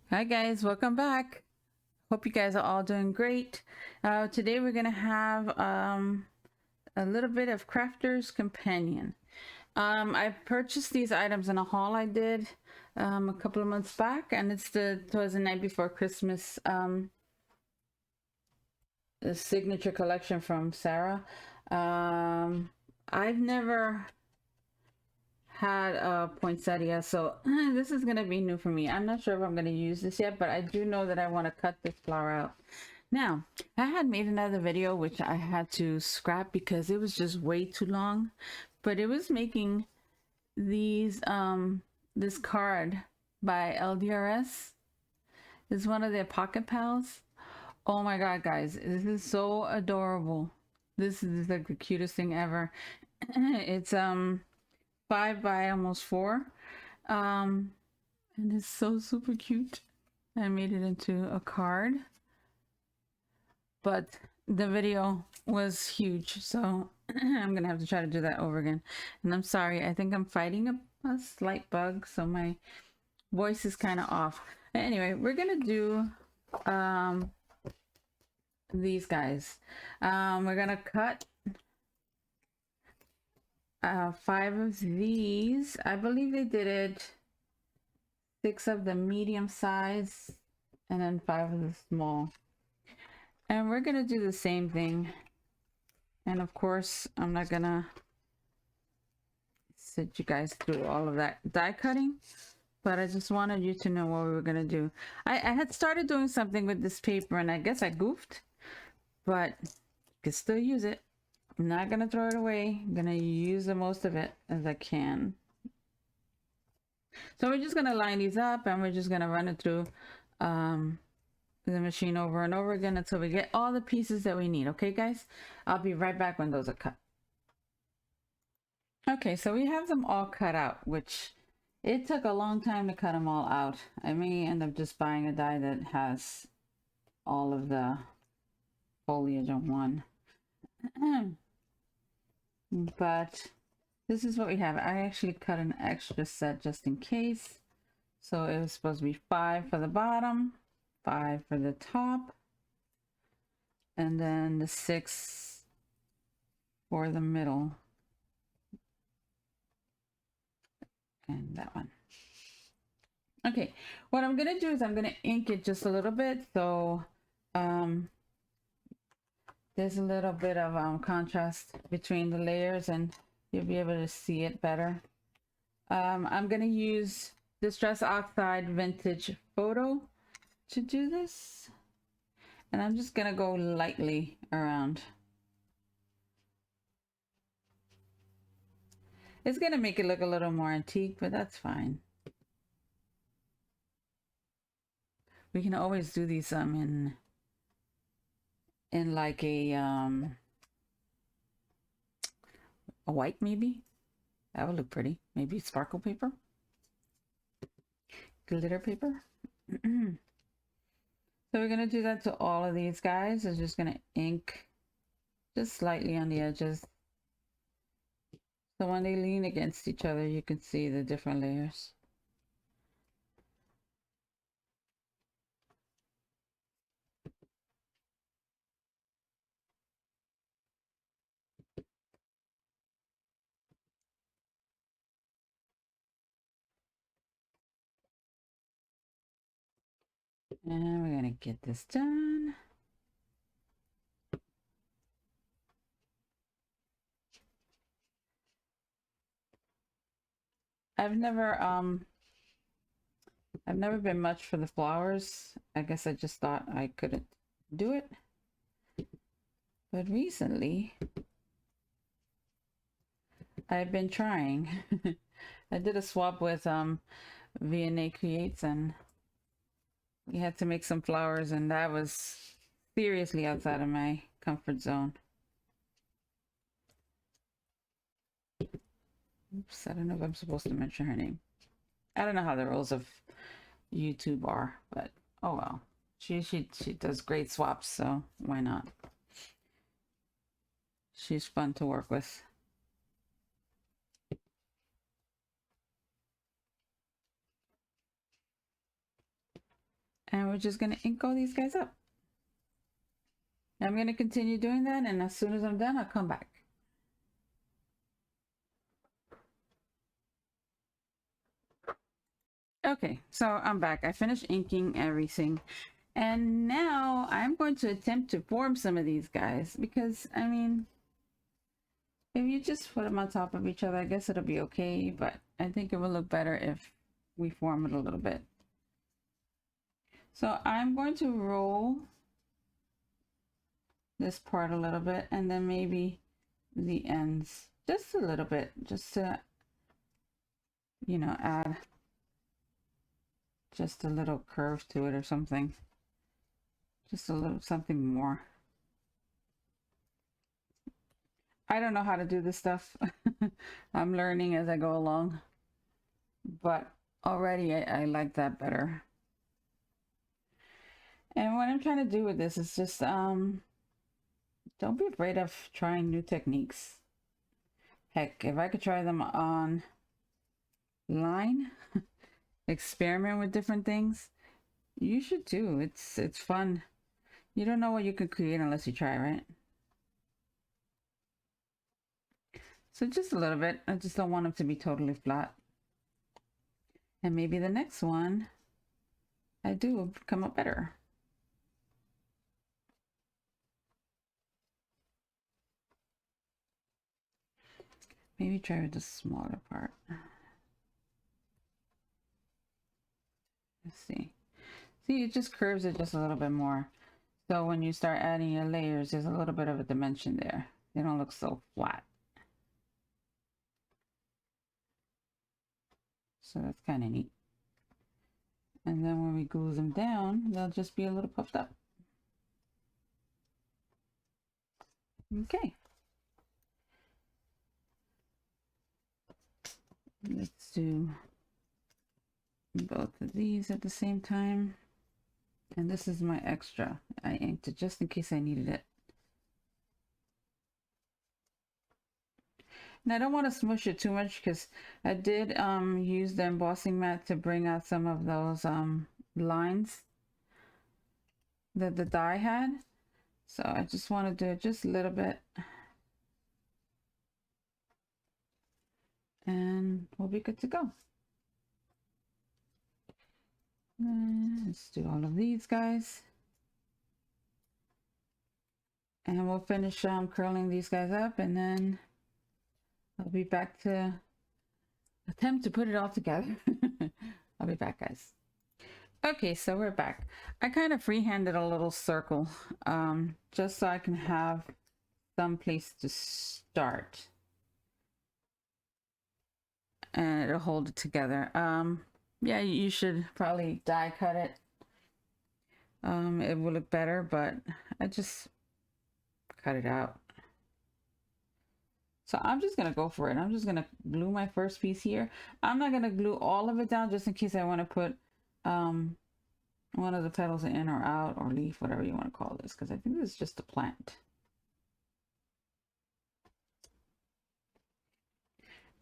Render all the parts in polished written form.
Hi guys, welcome back. Hope you guys are all doing great. Today we're gonna have a little bit of Crafter's Companion. I purchased these items in a haul I did a couple of months back, and it's the Twas the Night Before Christmas the signature collection from Sara. I've never had a poinsettia, so this is gonna be new for me. I'm not sure if I'm gonna use this yet, but I do know that I want to cut this flower out. Now, I had made another video which I had to scrap because it was just way too long, but it was making these this card by LDRS. It's one of their pocket pals. Oh my god, guys, this is so adorable. This is like the cutest thing ever. It's 5 by almost 4. Um, and it's so super cute. I made it into a card, but the video was huge, so I'm gonna have to try to do that over again. And I'm sorry, I think I'm fighting a slight bug, so my voice is kind of off. Anyway, we're gonna do these guys. We're gonna cut 5 of these. I believe they did it 6 of the medium size and then 5 of the small. And we're gonna do the same thing. And of course, I'm not gonna sit you guys through all of that die cutting, but I just wanted you to know what we were gonna do. I had started doing something with this paper and I guess I goofed, but you can still use it. I'm not gonna throw it away. I'm gonna use the most of it as I can. So we're just gonna line these up and we're just gonna run it through the machine over and over again until we get all the pieces that we need. Okay, guys? I'll be right back when those are cut. Okay, so we have them all cut out, which it took a long time to cut them all out. I may end up just buying a die that has all of the foliage on one. But this is what we have. I actually cut an extra set just in case. So it was supposed to be 5 for the bottom, 5 for the top, and then the 6 for the middle. And that one. Okay, what I'm gonna do is I'm gonna ink it just a little bit, so there's a little bit of contrast between the layers and you'll be able to see it better. I'm gonna use Distress Oxide Vintage Photo to do this, and I'm just gonna go lightly around. It's gonna make it look a little more antique, but that's fine. We can always do these in like a white, maybe. That would look pretty. Maybe sparkle paper, glitter paper. So we're gonna do that to all of these guys. I'm just gonna ink just slightly on the edges. So when they lean against each other, you can see the different layers. And we're gonna get this done. I've never been much for the flowers. I guess I just thought I couldn't do it. But recently, I've been trying. I did a swap with V&A Creates and we had to make some flowers, and that was seriously outside of my comfort zone. Oops, I don't know if I'm supposed to mention her name. I don't know how the rules of YouTube are, but oh well. She does great swaps, so why not? She's fun to work with. And we're just going to ink all these guys up. I'm going to continue doing that, and as soon as I'm done, I'll come back. Okay, so I'm back. I finished inking everything. And now I'm going to attempt to form some of these guys because, I mean, if you just put them on top of each other, I guess it'll be okay, but I think it will look better if we form it a little bit. So I'm going to roll this part a little bit and then maybe the ends just a little bit, just to, you know, add just a little curve to it or something. Just a little something more. I don't know how to do this stuff. I'm learning as I go along, but already I like that better. And what I'm trying to do with this is just don't be afraid of trying new techniques. Heck, if I could try them on line, experiment with different things, you should too. It's fun. You don't know what you can create unless you try, right? So just a little bit. I just don't want them to be totally flat. And maybe the next one I do will come up better. Maybe try with the smaller part. Let's see. See, it just curves it just a little bit more. So when you start adding your layers, there's a little bit of a dimension there. They don't look so flat. So that's kind of neat. And then when we glue them down, they'll just be a little puffed up. Okay. Let's do both of these at the same time. And this is my extra. I inked it just in case I needed it. And I don't want to smush it too much because I did use the embossing mat to bring out some of those lines that the die had. So I just want to do it just a little bit. And we'll be good to go. Let's do all of these guys. And we'll finish curling these guys up, and then I'll be back to attempt to put it all together. I'll be back, guys. Okay, so we're back. I kind of freehanded a little circle just so I can have some place to start. And it'll hold it together. Yeah, you should probably die cut it. It will look better, but I just cut it out. So I'm just gonna go for it. I'm just gonna glue my first piece here. I'm not gonna glue all of it down just in case I want to put one of the petals in or out or leaf, whatever you want to call this, because I think this is just a plant.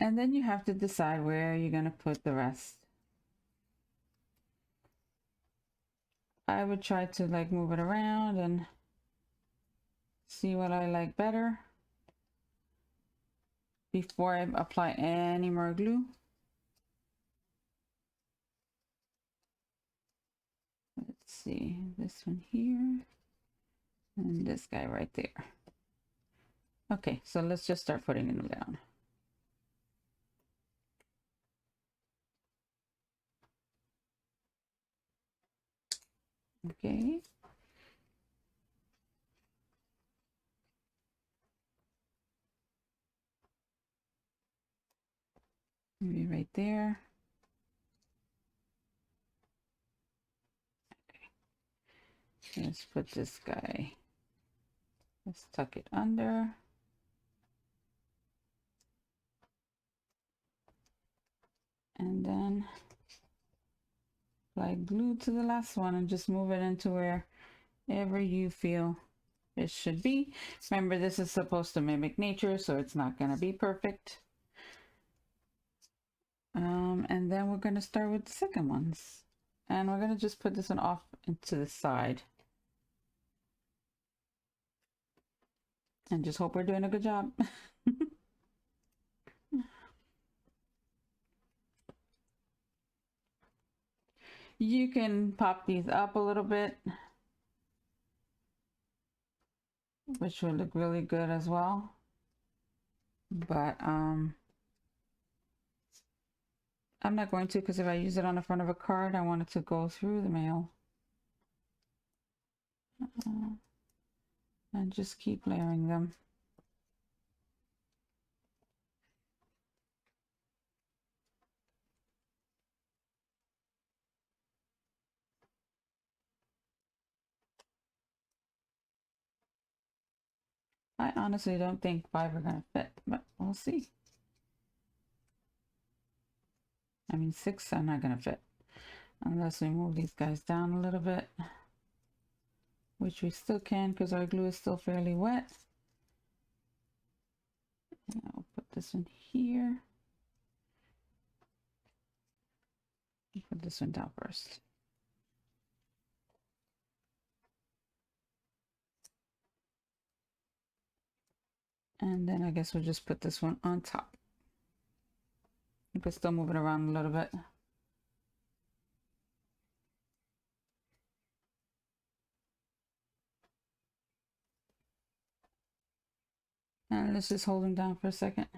And then you have to decide where you're gonna put the rest. I would try to like move it around and see what I like better before I apply any more glue. Let's see, this one here and this guy right there. Okay, so let's just start putting them down. Okay. Maybe right there. Okay. Let's put this guy. Let's tuck it under. And then apply glue to the last one and just move it into wherever you feel it should be. Remember, this is supposed to mimic nature, so it's not going to be perfect. And then we're going to start with the second ones. And we're gonna just put this one off into the side. And just hope we're doing a good job. You can pop these up a little bit, which would look really good as well. But I'm not going to, because if I use it on the front of a card, I want it to go through the mail. And just keep layering them. I honestly don't think 5 are gonna fit, but we'll see. I mean, 6 are not gonna fit unless we move these guys down a little bit, which we still can because our glue is still fairly wet. And I'll put this one here. Put this one down first. And then I guess we'll just put this one on top. You can still move it around a little bit. And let's just hold them down for a second.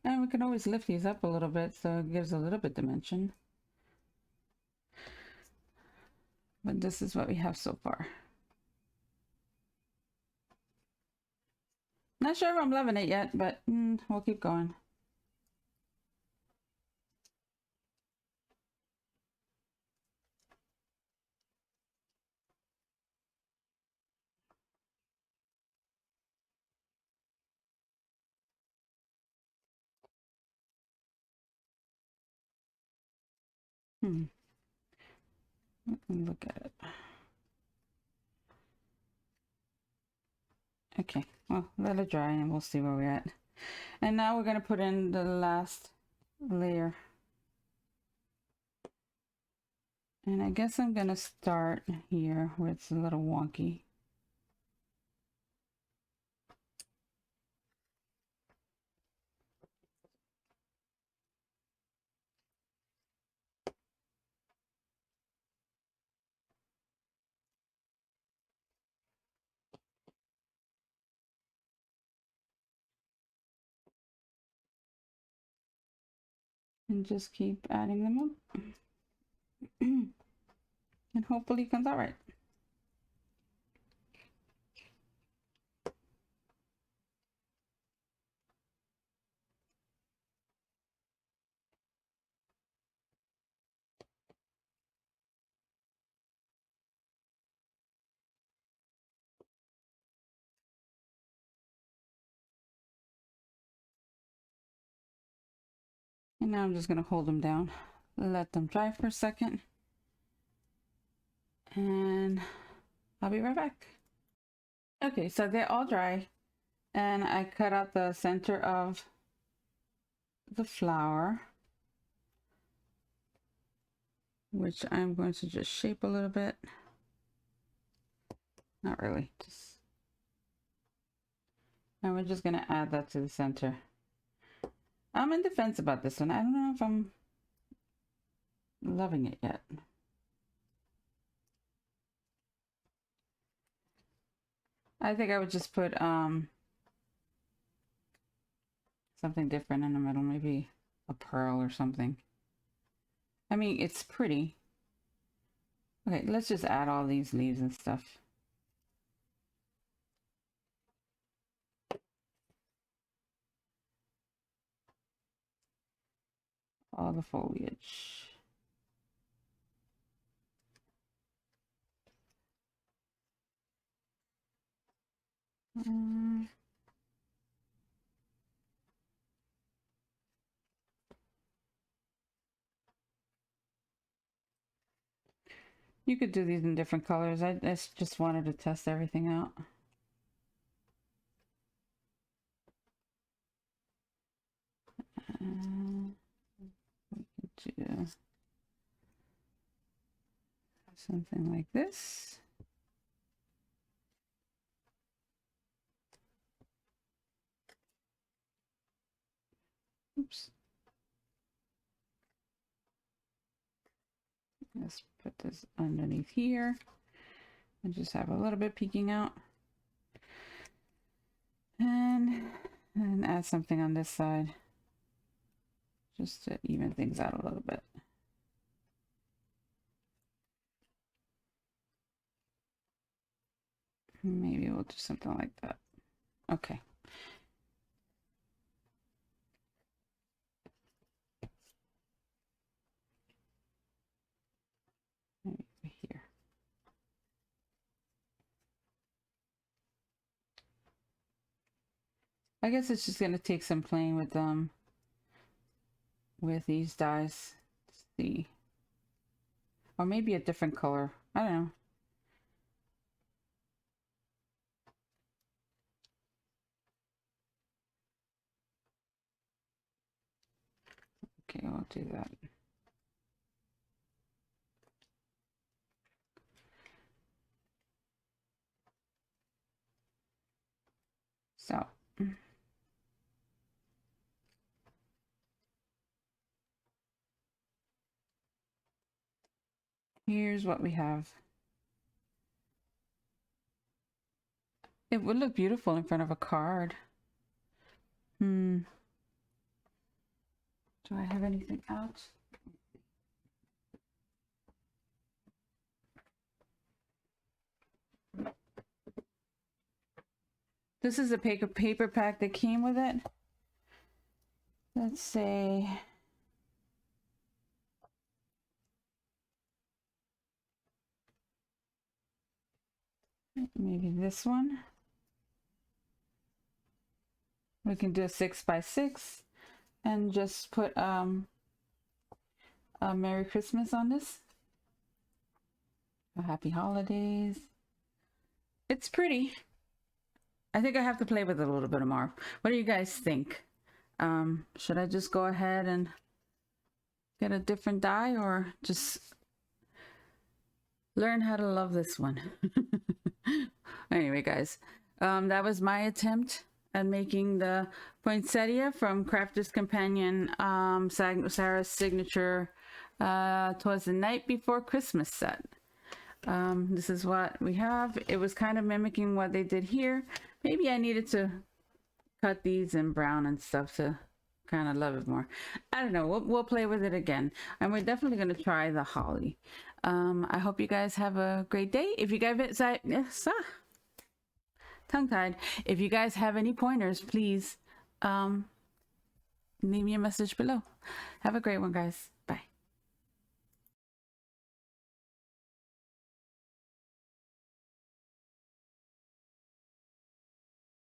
And we can always lift these up a little bit so it gives a little bit dimension. But this is what we have so far. Not sure if I'm loving it yet, but we'll keep going. Let me look at it. Okay, well, let it dry and we'll see where we're at. And now we're going to put in the last layer. And I guess I'm going to start here where it's a little wonky. And just keep adding them up. And hopefully it comes out right. And now I'm just going to hold them down, let them dry for a second, and I'll be right back. Okay, so they're all dry, and I cut out the center of the flower, which I'm going to just shape a little bit. Not really, just, and we're just going to add that to the center. I'm in the fence about this one. I don't know if I'm loving it yet. I think I would just put something different in the middle, maybe a pearl or something. I mean, it's pretty. Okay, let's just add all these leaves and stuff. All the foliage. You could do these in different colors. I just wanted to test everything out. We can do Something like this. Oops. Let's put this underneath here and just have a little bit peeking out. And add something on this side just to even things out a little bit. Maybe we'll do something like that. Okay. Maybe here. I guess it's just gonna take some playing with these dies to see. Or maybe a different color. I don't know. Okay, I'll do that. So here's what we have. It would look beautiful in front of a card. Do I have anything else? This is a paper pack that came with it. Let's say maybe this one. We can do a 6x6 and just put a Merry Christmas on this. A Happy Holidays. It's pretty. I think I have to play with it a little bit more. What do you guys think? Should I just go ahead and get a different die or just learn how to love this one? Anyway, guys, that was my attempt at making the poinsettia from Crafter's Companion, Sara's signature Twas the Night Before Christmas set. This is what we have. It was kind of mimicking what they did here. Maybe I needed to cut these in brown and stuff to kind of love it more. I don't know. We'll play with it again. And we're definitely going to try the holly. I hope you guys have a great day. If you guys, tongue-tied. If you guys have any pointers, please leave me a message below. Have a great one, guys. Bye.